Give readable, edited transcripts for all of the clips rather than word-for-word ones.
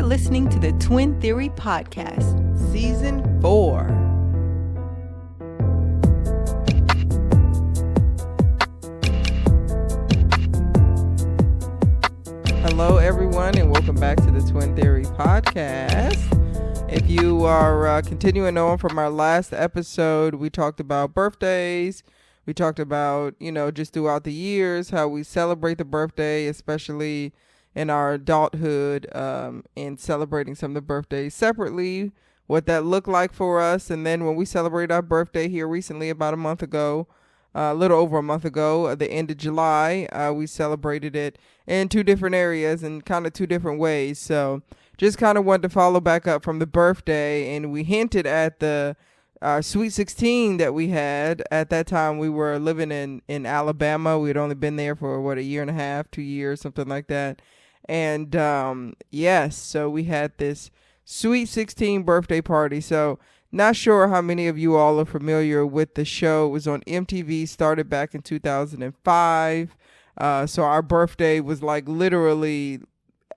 listening to the Twin Theory Podcast, Season 4. Hello, everyone, and welcome back to the Twin Theory Podcast. If you are continuing on from our last episode, we talked about birthdays. We talked about, just throughout the years, how we celebrate the birthday, especially in our adulthood, and celebrating some of the birthdays separately, what that looked like for us. And then when we celebrated our birthday here recently, about a month ago, a little over a month ago, at the end of July, we celebrated it in two different areas and kind of two different ways. So just kind of wanted to follow back up from the birthday, and we hinted at the Sweet 16 that we had. At that time, we were living in Alabama. We had only been there for, a year and a half, 2 years, something like that. And so we had this Sweet 16 birthday party. So not sure how many of you all are familiar with the show. It was on MTV, started back in 2005. So our birthday was like literally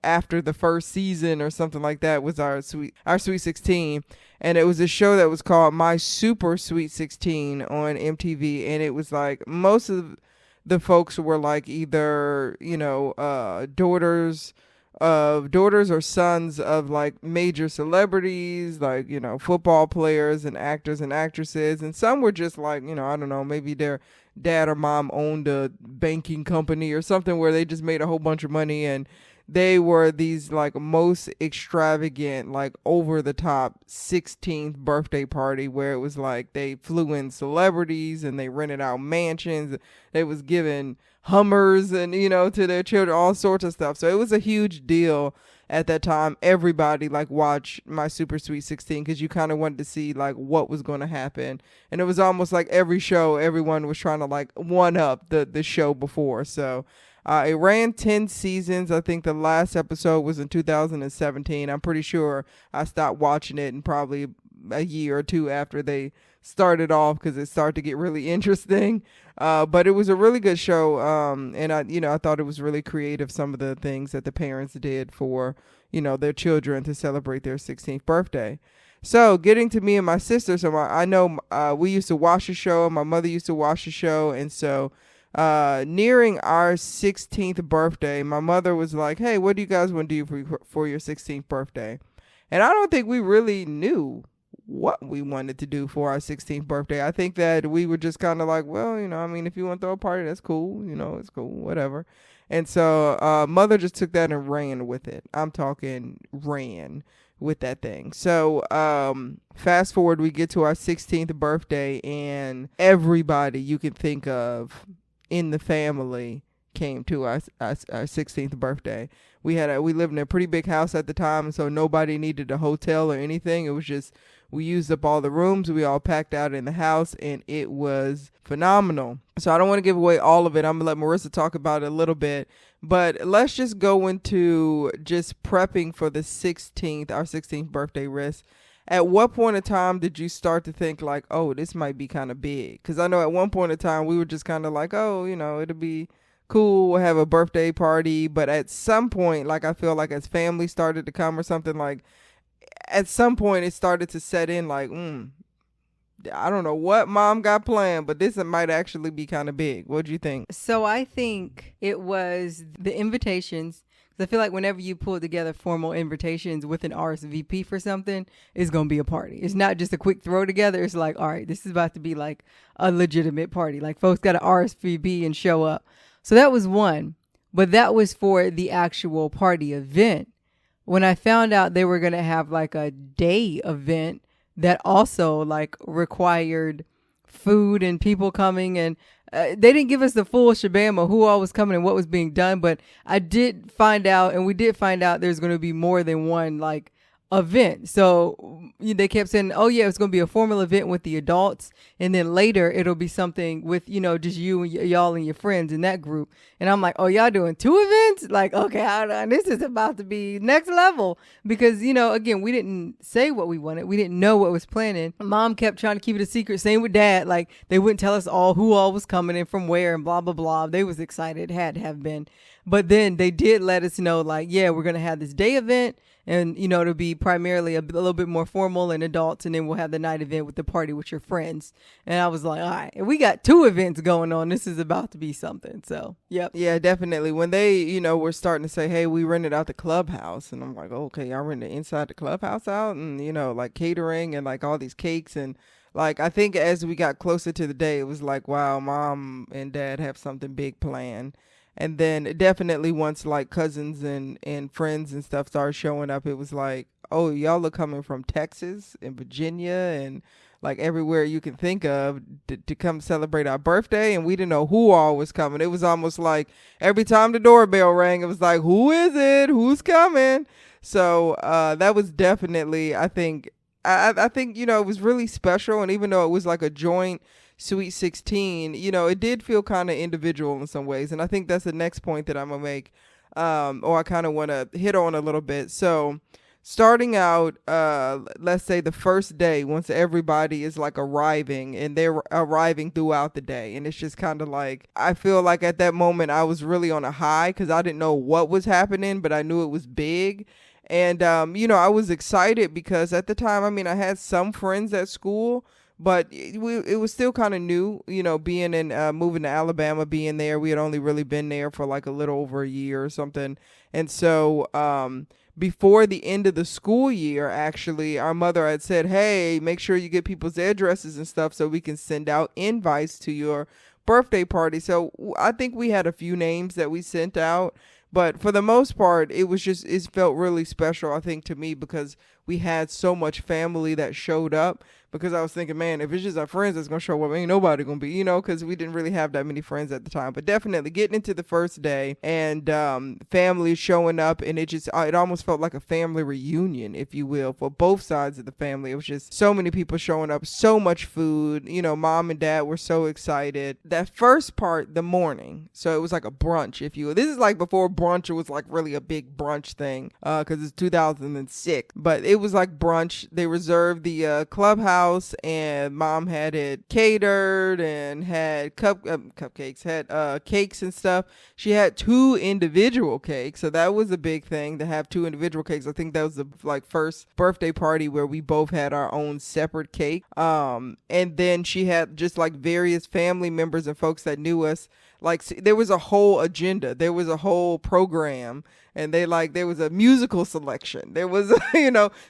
after the first season or something like that was our Sweet 16. And it was a show that was called My Super Sweet 16 on MTV. And it was like most of the folks were like either, daughters or sons of like major celebrities, like, football players and actors and actresses. And some were just like, I don't know, maybe their dad or mom owned a banking company or something where they just made a whole bunch of money, and they were these like most extravagant, like over the top 16th birthday party where it was like they flew in celebrities and they rented out mansions. They was giving Hummers and, to their children, all sorts of stuff. So it was a huge deal at that time. Everybody like watched My Super Sweet 16 because you kind of wanted to see like what was going to happen. And it was almost like every show, everyone was trying to like one up the show before. So it ran 10 seasons. I think the last episode was in 2017. I'm pretty sure I stopped watching it in probably a year or two after they started off because it started to get really interesting. But it was a really good show. And I thought it was really creative, some of the things that the parents did for, their children to celebrate their 16th birthday. So getting to me and my sister. So I know we used to watch the show. My mother used to watch the show. And so nearing our 16th birthday, my mother was like, hey, what do you guys want to do for your 16th birthday? And I don't think we really knew what we wanted to do for our 16th birthday. I think that we were just kind of like, well, if you want to throw a party, that's cool. It's cool, whatever. And so mother just took that and ran with it. I'm talking ran with that thing. So fast forward, we get to our 16th birthday, and everybody you can think of in the family came to our 16th birthday. We lived in a pretty big house at the time, so nobody needed a hotel or anything. It was just, we used up all the rooms. We all packed out in the house, and it was phenomenal. So I don't want to give away all of it. I'm going to let Marrisa talk about it a little bit. But let's just go into just prepping for the 16th, our 16th birthday, Riss. At what point in time did you start to think like, oh, this might be kind of big? Because I know at one point in time we were just kind of like, oh, it'll be cool, we'll have a birthday party. But at some point, like I feel like as family started to come or something, like at some point it started to set in like, I don't know what mom got planned, but this might actually be kind of big. What do you think? So I think it was the invitations. I feel like whenever you pull together formal invitations with an RSVP for something, it's going to be a party. It's not just a quick throw together. It's like, all right, this is about to be like a legitimate party. Like folks got to RSVP and show up. So that was one, but that was for the actual party event. When I found out they were going to have like a day event that also like required food and people coming, and they didn't give us the full shebang of who all was coming and what was being done, but we did find out there's going to be more than one like event. So they kept saying, oh yeah, it's going to be a formal event with the adults, and then later it'll be something with, just you and y'all and your friends in that group. And I'm like, oh, y'all doing two events? Like, okay, this is about to be next level, because, again, we didn't say what we wanted. We didn't know what was planning. Mom kept trying to keep it a secret. Same with dad. Like they wouldn't tell us who all was coming and from where and blah, blah, blah. They was excited, had to have been. But then they did let us know, like, yeah, we're going to have this day event. and to be primarily a little bit more formal and adults, and then we'll have the night event with the party with your friends. And I was like, all right, we got 2 events going on. This is about to be something. So yep. Yeah, definitely. When they were starting to say, hey, we rented out the clubhouse, and I'm like, oh, okay, y'all rented inside the clubhouse out, and like catering and like all these cakes, and like I think as we got closer to the day, it was like, wow, mom and dad have something big planned. And then definitely once like cousins and friends and stuff started showing up, it was like, oh, y'all are coming from Texas and Virginia and like everywhere you can think of to come celebrate our birthday. And we didn't know who all was coming. It was almost like every time the doorbell rang, it was like, who is it? Who's coming? So that was definitely, I think, it was really special. And even though it was like a joint Sweet 16, it did feel kind of individual in some ways. And I think that's the next point that I'm going to make, or I kind of want to hit on a little bit. So starting out, let's say the first day, once everybody is like arriving, and they're arriving throughout the day. And it's just kind of like, I feel like at that moment I was really on a high because I didn't know what was happening, but I knew it was big. And, I was excited because at the time, I had some friends at school, but it was still kind of new, being moving to Alabama, being there. We had only really been there for like a little over a year or something. And so before the end of the school year, actually, our mother had said, hey, make sure you get people's addresses and stuff so we can send out invites to your birthday party. So I think we had a few names that we sent out. But for the most part, it felt really special, I think, to me, because we had so much family that showed up. Because I was thinking, man, if it's just our friends that's going to show up, ain't nobody going to be, because we didn't really have that many friends at the time. But definitely getting into the first day and family showing up, and it almost felt like a family reunion, if you will, for both sides of the family. It was just so many people showing up, so much food. Mom and dad were so excited. That first part, the morning, so it was like a brunch, if you will. This is like before brunch was like really a big brunch thing, because it's 2006. But it was like brunch. They reserved the clubhouse, and mom had it catered and had cupcakes, had cakes and stuff. She had 2 individual cakes, so that was a big thing to have 2 individual cakes. I think that was the first birthday party where we both had our own separate cake. And then she had just like various family members and folks that knew us. Like there was a whole agenda, there was a whole program, and there was a musical selection. There was,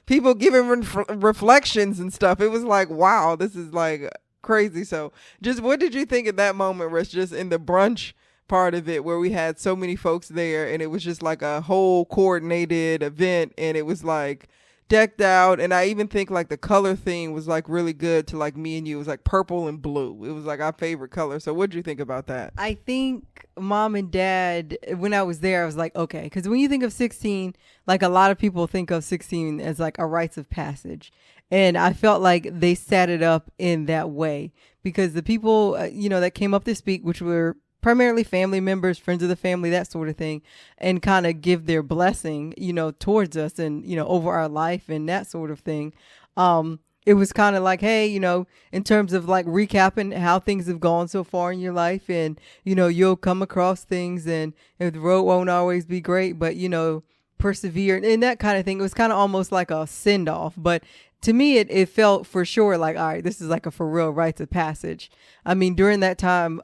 people giving reflections and stuff. It was like, wow, this is like crazy. So just what did you think at that moment, Rich, just in the brunch part of it where we had so many folks there and it was just like a whole coordinated event and it was like decked out, and I even think like the color theme was like really good to like me and you. It was like purple and blue. It was like our favorite color. So what did you think about that? I think mom and dad, when I was there, I was like, okay, because when you think of 16, like a lot of people think of 16 as like a rites of passage, and I felt like they set it up in that way because the people that came up to speak, which were primarily family members, friends of the family, that sort of thing, and kind of give their blessing, towards us and, over our life and that sort of thing. It was kind of like, hey, in terms of like recapping how things have gone so far in your life, and, you'll come across things, and the road won't always be great, but, persevere and that kind of thing. It was kind of almost like a send off, but to me, it felt for sure like, all right, this is like a for real rites of passage. I mean, during that time,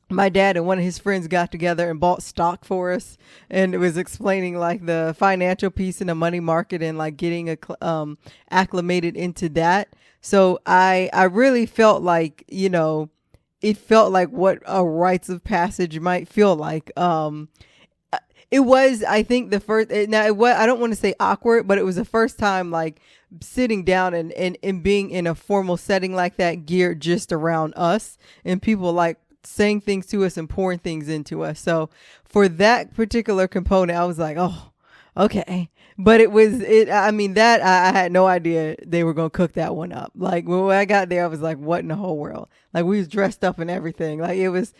my dad and one of his friends got together and bought stock for us, and it was explaining like the financial piece in the money market and like getting acclimated into that. So I really felt like, it felt like what a rites of passage might feel like. It was, I think, the first, now it was, I don't want to say awkward, but it was the first time like sitting down and being in a formal setting like that, geared just around us and people like saying things to us and pouring things into us. So for that particular component, I was like, oh, okay. But I had no idea they were going to cook that one up. Like when I got there, I was like, what in the whole world? Like we was dressed up and everything. Like it was,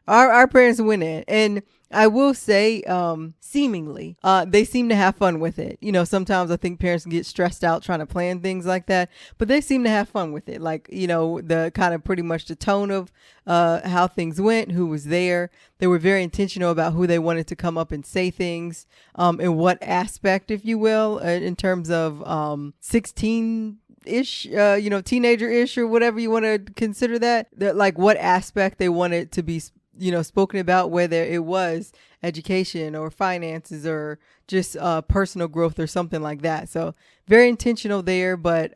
our parents went in. And I will say, seemingly, they seem to have fun with it. You know, sometimes I think parents get stressed out trying to plan things like that, but they seem to have fun with it. Like, you know, the kind of pretty much the tone of how things went, who was there. They were very intentional about who they wanted to come up and say things, in what aspect, if you will, in terms of 16 ish, you know, teenager ish or whatever you want to consider that, like what aspect they wanted to be, you know, spoken about, whether it was education or finances or just personal growth or something like that. So very intentional there. But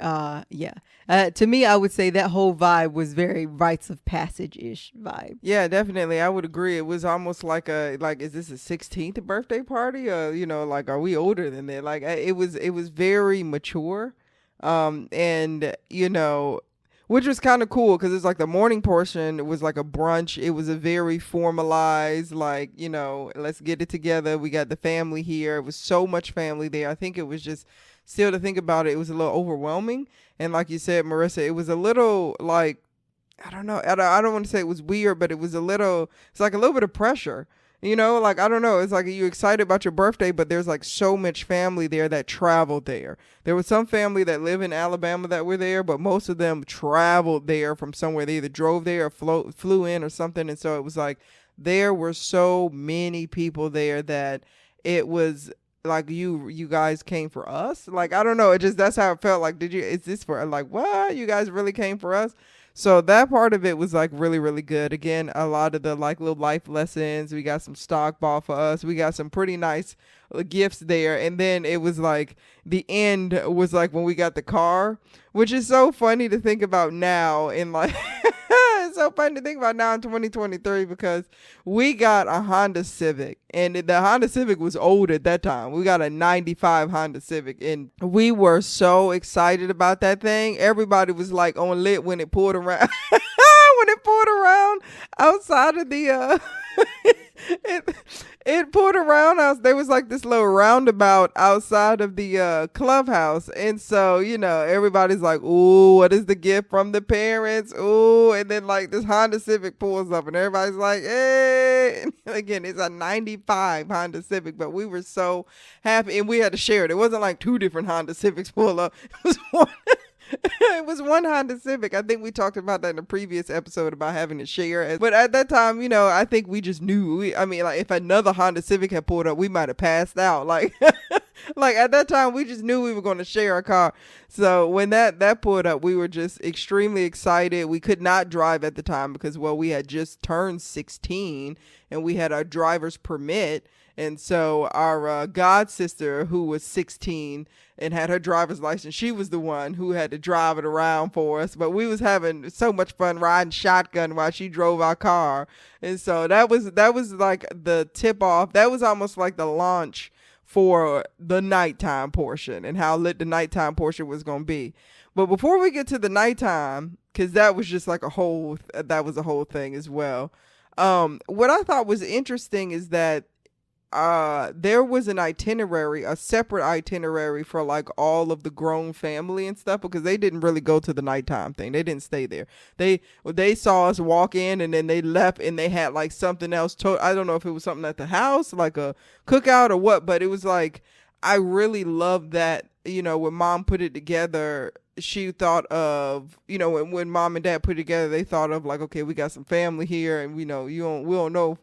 yeah, to me, I would say that whole vibe was very rites of passage ish vibe. Yeah, definitely. I would agree. It was almost like is this a 16th birthday party? Or, you know, like, are we older than that? Like, it was very mature. And, you know, which was kind of cool because it's like the morning portion, it was like a brunch. It was a very formalized, like, you know, let's get it together. We got the family here. It was so much family there. I think it was just, still to think about it, it was a little overwhelming. And like you said, Marrisa, it was a little like, I don't know. I don't want to say it was weird, but it's like a little bit of pressure. You know, like, I don't know. It's like you're excited about your birthday, but there's like so much family there that traveled there. There was some family that live in Alabama that were there, but most of them traveled there from somewhere. They either drove there or flew in or something. And so it was like there were so many people there that it was like you guys came for us. Like, I don't know. It just, that's how it felt. Like, is this for, like, what? You guys really came for us? So that part of it was like really, really good. Again, a lot of the like little life lessons. We got some stock bought for us. We got some pretty nice gifts there. And then it was like the end was like when we got the car, which is so funny to think about now in like it's so funny to think about now in 2023 because we got a Honda Civic and the Honda Civic was old at that time. We got a 95 Honda Civic and we were so excited about that thing. Everybody was like on lit when it pulled around. When it pulled around outside of the it pulled around us. There was like this little roundabout outside of the clubhouse. And so, you know, everybody's like, ooh, what is the gift from the parents? Ooh, and then like this Honda Civic pulls up and everybody's like, hey. And again, it's a 95 Honda Civic, but we were so happy and we had to share it. It wasn't like two different Honda Civics pull up. It was one. It was one Honda Civic. I think we talked about that in a previous episode about having to share. But at that time, you know, I think we just knew. I mean, like if another Honda Civic had pulled up, we might have passed out. Like, like at that time, we just knew we were going to share a car. So when that pulled up, we were just extremely excited. We could not drive at the time because, well, we had just turned 16 and we had our driver's permit. And so our god sister, who was 16 and had her driver's license, she was the one who had to drive it around for us. But we was having so much fun riding shotgun while she drove our car. And so that was like the tip off. That was almost like the launch for the nighttime portion and how lit the nighttime portion was going to be. But before we get to the nighttime, because that was just like a whole thing as well. What I thought was interesting is that there was an itinerary, a separate itinerary for like all of the grown family and stuff because they didn't really go to the nighttime thing. They didn't stay there. They saw us walk in and then they left and they had like something else. I don't know if it was something at the house, like a cookout or what, but it was like, I really loved that, you know, when mom put it together, she thought of, you know, when mom and dad put it together, they thought of like, okay, we got some family here and, you know, we don't know.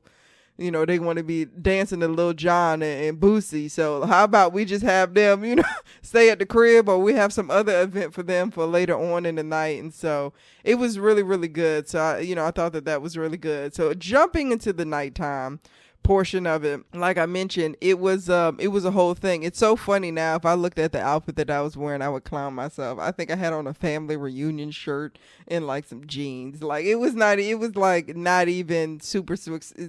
You know, they want to be dancing to Lil Jon and Boosie. So how about we just have them, you know, stay at the crib or we have some other event for them for later on in the night. And so it was really, really good. So, I thought that was really good. So jumping into the nighttime portion of it, like I mentioned, it was a whole thing. It's so funny now. If I looked at the outfit that I was wearing, I would clown myself. I think I had on a family reunion shirt and like some jeans. Like it was not even super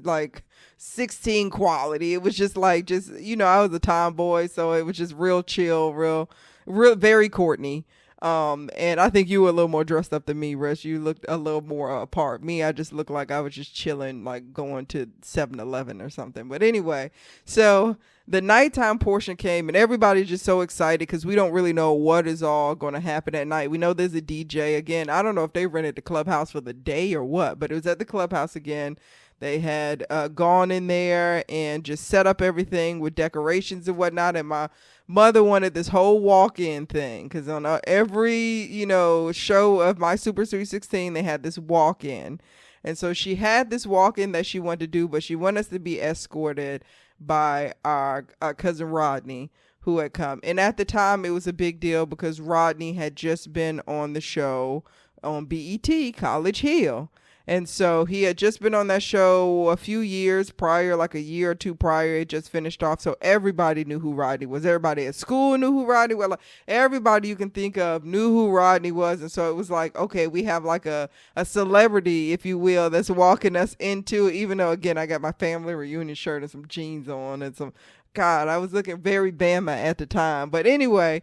like 16 quality. It was just I was a tomboy, so it was just real chill, real very Courtney. And I think you were a little more dressed up than me, Rush. You looked a little more apart. Me, I just looked like I was just chilling, like going to 7-Eleven or something. But anyway, so the nighttime portion came and everybody's just so excited because we don't really know what is all going to happen at night. We know there's a DJ again. I don't know if they rented the clubhouse for the day or what, but it was at the clubhouse again. They had gone in there and just set up everything with decorations and whatnot. And my mother wanted this whole walk-in thing because on every, show of My Super Sweet 16, they had this walk-in. And so she had this walk-in that she wanted to do, but she wanted us to be escorted by our cousin Rodney, who had come. And at the time, it was a big deal because Rodney had just been on the show on BET, College Hill. And so he had just been on that show a few years prior, like a year or two prior. It just finished off. So everybody knew who Rodney was. Everybody at school knew who Rodney was. Like, everybody you can think of knew who Rodney was. And so it was like, okay, we have like a celebrity, if you will, that's walking us into it. Even though, again, I got my family reunion shirt and some jeans on and some, God, I was looking very Bama at the time. But anyway,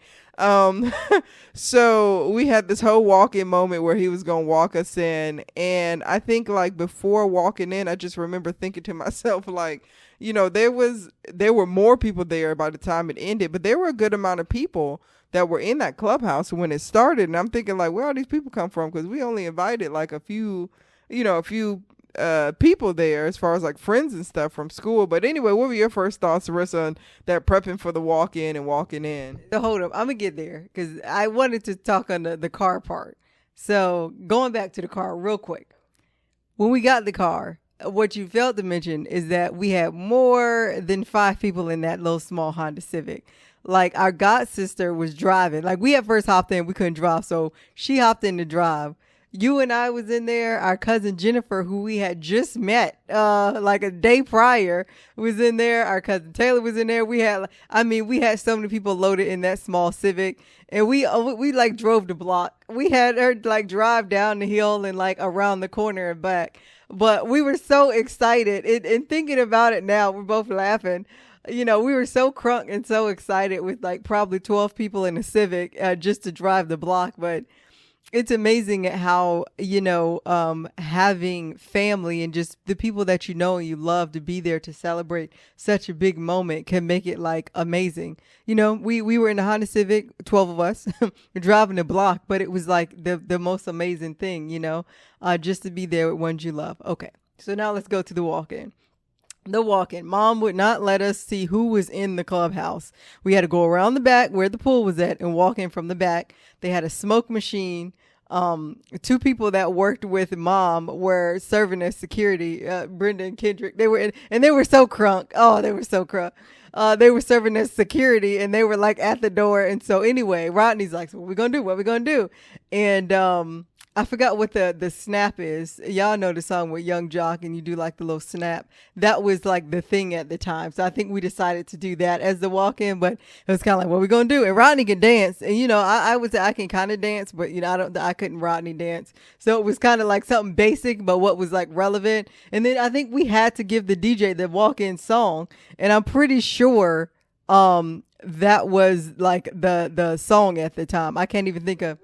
so we had this whole walk-in moment where he was going to walk us in. And I think like before walking in, I just remember thinking to myself, like, there were more people there by the time it ended, but there were a good amount of people that were in that clubhouse when it started. And I'm thinking like, where all these people come from? Because we only invited like a few people there as far as like friends and stuff from school. But anyway, what were your first thoughts, Marrisa, on that prepping for the walk-in and walking in? So hold up, I'm gonna get there because I wanted to talk on the car part. So going back to the car real quick, when we got the car, what you failed to mention is that we had more than 5 people in that little small Honda Civic. Like our god sister was driving. Like we at first hopped in, we couldn't drive, so she hopped in to drive. You and I was in there. Our cousin Jennifer, who we had just met like a day prior, was in there. Our cousin Taylor was in there. We had so many people loaded in that small Civic, and we like drove the block. We had her like drive down the hill and like around the corner and back. But we were so excited. And thinking about it now, we're both laughing. We were so crunk and so excited with like probably 12 people in a Civic just to drive the block. But it's amazing at how, having family and just the people that you know and you love to be there to celebrate such a big moment can make it like amazing. We were in a Honda Civic, 12 of us, driving the block, but it was like the most amazing thing, just to be there with ones you love. Okay, so now let's go to the walk-in. The walk-in. Mom would not let us see who was in the clubhouse. We had to go around the back where the pool was at and walk in from the back. They had a smoke machine. 2 people that worked with Mom were serving as security, Brenda and Kendrick. They were so crunk. Oh, they were so crunk. They were serving as security and they were like at the door. And so anyway, Rodney's like, so what we gonna do? What we gonna do? And I forgot what the snap is. Y'all know the song with Young Jock and you do like the little snap. That was like the thing at the time. So I think we decided to do that as the walk-in, but it was kind of like, what we going to do? And Rodney can dance. And, I would say I can kind of dance, but, I couldn't Rodney dance. So it was kind of like something basic, but what was like relevant. And then I think we had to give the DJ the walk-in song. And I'm pretty sure that was like the song at the time. I can't even think of.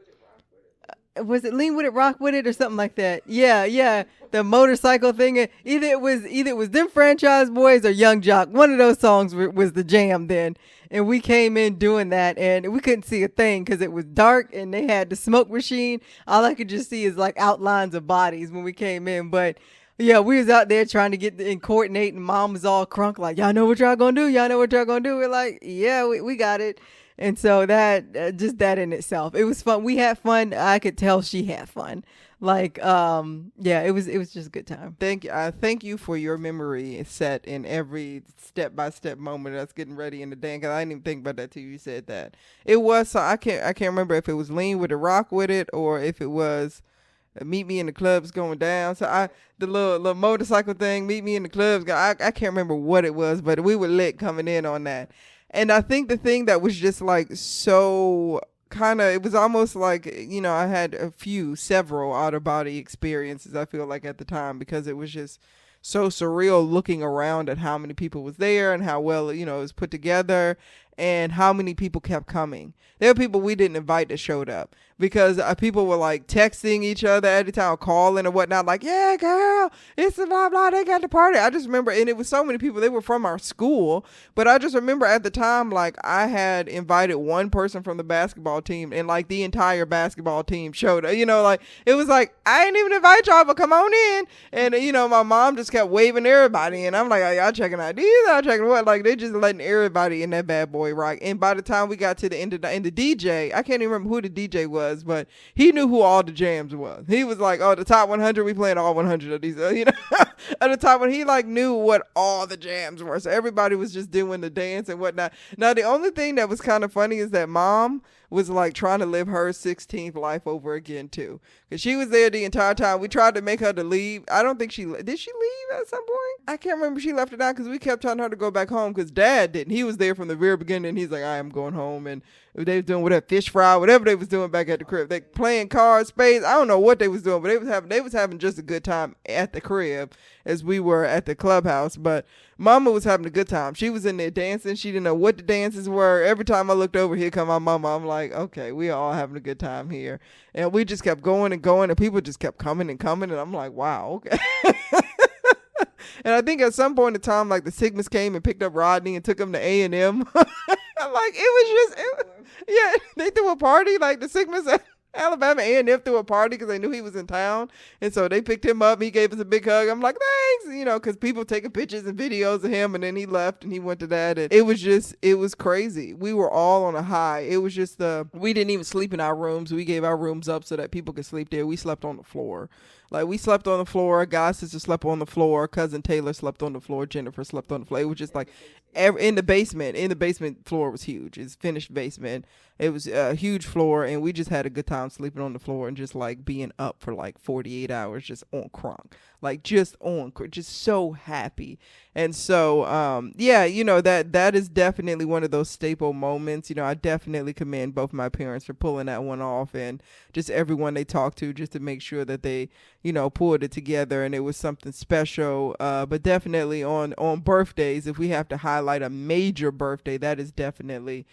Was it Lean With It, Rock With It or something like that? Yeah. The motorcycle thing. Either it was them Franchise Boys or Young Jock. One of those songs was the jam then. And we came in doing that and we couldn't see a thing because it was dark and they had the smoke machine. All I could just see is like outlines of bodies when we came in. But yeah, we was out there trying to get and coordinate and Mom was all crunk like, y'all know what y'all gonna do? Y'all know what y'all gonna do? We're like, yeah, we got it. And so that, just that in itself, it was fun. We had fun. I could tell she had fun. Like, it was just a good time. Thank you for your memory set in every step-by-step moment of us getting ready in the day. Cause I didn't even think about that till you said that. It was, so I can't remember if it was Lean With It, Rock With It, or if it was Meet Me in the Clubs Going Down. So the little motorcycle thing, Meet Me in the Clubs. I can't remember what it was, but we were lit coming in on that. And I think the thing that was just like so kind of, it was almost like, I had several out of body experiences, I feel like at the time, because it was just so surreal looking around at how many people was there and how well, it was put together. and how many people kept coming. There were people we didn't invite that showed up because people were like texting each other every time, calling or whatnot, like, yeah, girl, it's the blah, blah, they got the party. I just remember, and it was so many people, they were from our school, but I just remember at the time, like, I had invited one person from the basketball team, and like the entire basketball team showed up, like, it was like, I didn't even invite y'all, but come on in. And, my mom just kept waving everybody, and I'm like, are y'all checking IDs? Y'all checking what? Like, they just letting everybody in that bad boy rock. And by the time we got to the end of the DJ, I can't even remember who the DJ was, but he knew who all the jams was. He was like, oh, the top 100, we playing all 100 of these, at the top when he like knew what all the jams were. So everybody was just doing the dance and whatnot. Now, the only thing that was kind of funny is that mom was like trying to live her 16th life over again too, because she was there the entire time. We tried to make her to leave. I don't think did she leave at some point? I can't remember if she left or not, because we kept telling her to go back home, because dad didn't. He was there from the very beginning, and he's like, I am going home. And they was doing whatever, fish fry, whatever they was doing back at the crib. They playing cards, spades. I don't know what they was doing, but they was having just a good time at the crib as we were at the clubhouse. But mama was having a good time. She was in there dancing. She didn't know what the dances were. Every time I looked over, here come my mama. I'm like, okay, we are all having a good time here. And we just kept going and going, and people just kept coming and coming. And I'm like, wow, okay. And I think at some point in time, like the Sigmas came and picked up Rodney and took him to A&M. Like yeah, they threw a party, like the Sigmas. Alabama A&M threw a party because they knew he was in town, and so they picked him up. He gave us a big hug. I'm like, thanks, because people taking pictures and videos of him, and then he left and he went to that, and it was crazy. We were all on a high. It was just we didn't even sleep in our rooms. We gave our rooms up so that people could sleep there. We slept on the floor. Like, we slept on the floor. God sister slept on the floor. Cousin Taylor slept on the floor. Jennifer slept on the floor. It was just like in the basement. In the basement, floor was huge. It's finished basement. It was a huge floor, and we just had a good time sleeping on the floor and just like being up for like 48 hours just on crunk. Like just so happy. And so, that is definitely one of those staple moments. I definitely commend both my parents for pulling that one off, and just everyone they talked to just to make sure that they, pulled it together and it was something special. But definitely on birthdays, if we have to highlight a major birthday, that is definitely,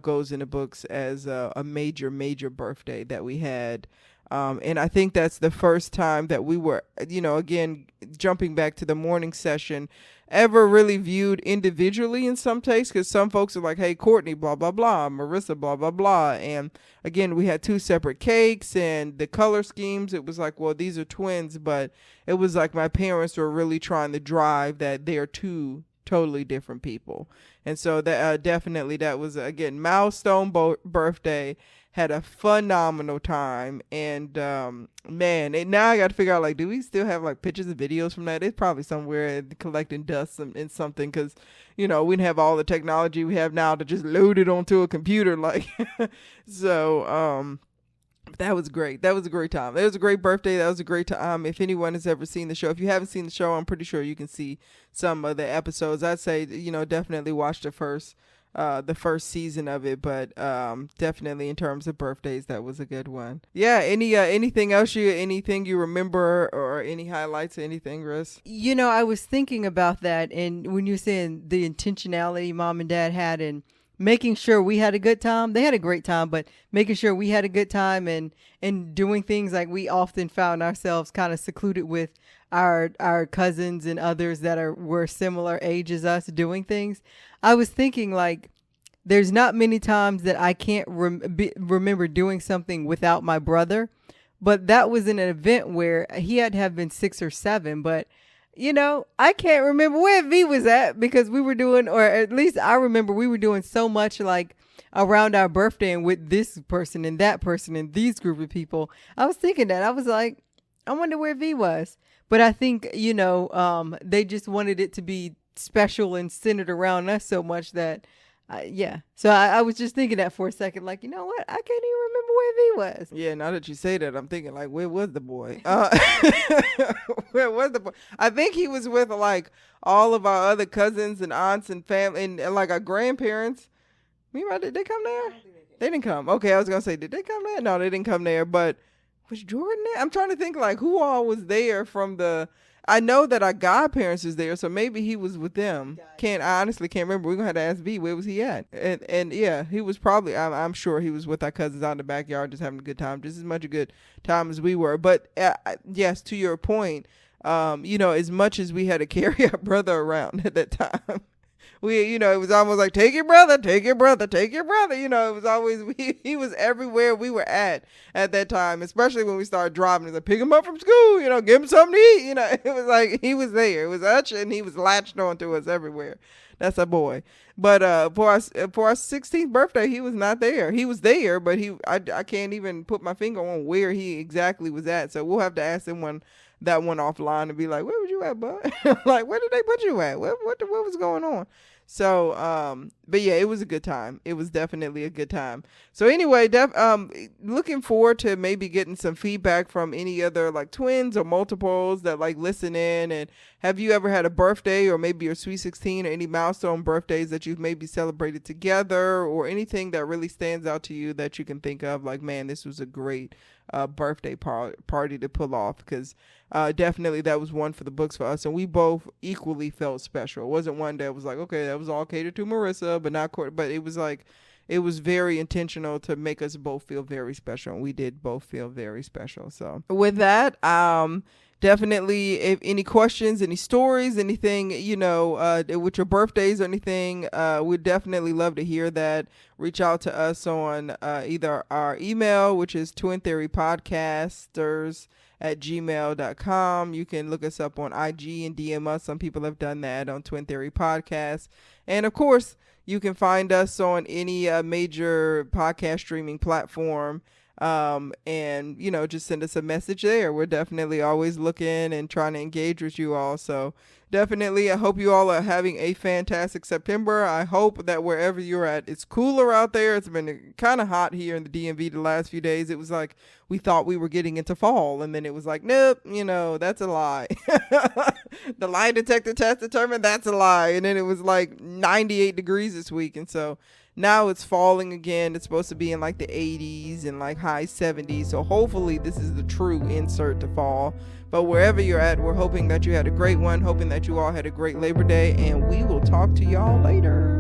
goes in the books as a major birthday that we had. And I think that's the first time that we were, again, jumping back to the morning session, ever really viewed individually in some takes, because some folks are like, hey, Courtney, blah, blah, blah, Marrisa, blah, blah, blah. And again, we had 2 separate cakes, and the color schemes, it was like, well, these are twins, but it was like my parents were really trying to drive that they're 2 totally different people. And so that definitely, that was, again, milestone birthday. Had a phenomenal time, and man, and now I got to figure out, like, do we still have like pictures and videos from that? It's probably somewhere collecting dust in something, because we didn't have all the technology we have now to just load it onto a computer, like. So that was great. That was a great time. It was a great birthday. That was a great time. If anyone has ever seen the show, if you haven't seen the show, I'm pretty sure you can see some of the episodes. I'd say definitely watch the first season of it, but definitely in terms of birthdays, that was a good one. Yeah. Anything else anything you remember, or any highlights or anything, Russ? I was thinking about that, and when you're saying the intentionality mom and dad had in making sure we had a good time. They had a great time, but making sure we had a good time and doing things, like we often found ourselves kind of secluded with our cousins and others that were similar age as us doing things. I was thinking, like, there's not many times that I can't remember doing something without my brother, but that was in an event where he had to have been 6 or 7, but I can't remember where V was at, because we were doing, or at least I remember we were doing so much, like, around our birthday and with this person and that person and these group of people. I was thinking that. I was like, I wonder where V was. But I think, they just wanted it to be special and centered around us so much that, So I was just thinking that for a second, like, you know what? I can't even remember where V was. Yeah, now that you say that, I'm thinking, like, where was the boy? Where was the boy? I think he was with, like, all of our other cousins and aunts and family and like, our grandparents. Meanwhile, did they come there? They didn't come. Okay, I was going to say, did they come there? No, they didn't come there, but Was Jordan there? I'm trying to think like who all was there from the. I know that our godparents was there, so maybe he was with them. I honestly can't remember. We're gonna have to ask V, where was he at? And yeah, he was probably. I'm sure he was with our cousins out in the backyard, just having a good time, just as much a good time as we were. But yes, to your point, as much as we had to carry our brother around at that time. It was almost like, take your brother, take your brother, take your brother. It was always, he was everywhere we were at that time, especially when we started driving. It was like, pick him up from school, give him something to eat. It was like, he was there. It was us, and he was latched onto us everywhere. That's a boy. But for our 16th birthday, he was not there. He was there, but I can't even put my finger on where he exactly was at. So we'll have to ask him that one offline and be like, where was you at, bud? Like, where did they put you at? What was going on? So, but yeah, it was a good time. It was definitely a good time. So anyway, looking forward to maybe getting some feedback from any other like twins or multiples that like listen in. And have you ever had a birthday or maybe your sweet 16 or any milestone birthdays that you've maybe celebrated together, or anything that really stands out to you that you can think of like, man, this was a great birthday party to pull off? Because definitely that was one for the books for us, and we both equally felt special. It wasn't one that was like, okay, that was all catered to Marrisa, but not Courtney. But it was like, it was very intentional to make us both feel very special, and we did both feel very special. So with that, definitely, if any questions, any stories, anything, with your birthdays or anything, we'd definitely love to hear that. Reach out to us on either our email, which is twintheorypodcasters@gmail.com. You can look us up on IG and DM us. Some people have done that on Twin Theory Podcast. And of course, you can find us on any major podcast streaming platform. And just send us a message there. We're definitely always looking and trying to engage with you all. So definitely, I hope you all are having a fantastic September. I hope that wherever you're at, it's cooler out there. It's been kind of hot here in the DMV the last few days. It was like we thought we were getting into fall, and then it was like, nope, that's a lie. The lie detector test determined that's a lie. And then it was like 98 degrees this week. And so now it's falling again. It's supposed to be in like the 80s and like high 70s. So hopefully this is the true insert to fall. But wherever you're at, we're hoping that you had a great one, hoping that you all had a great Labor Day, and we will talk to y'all later.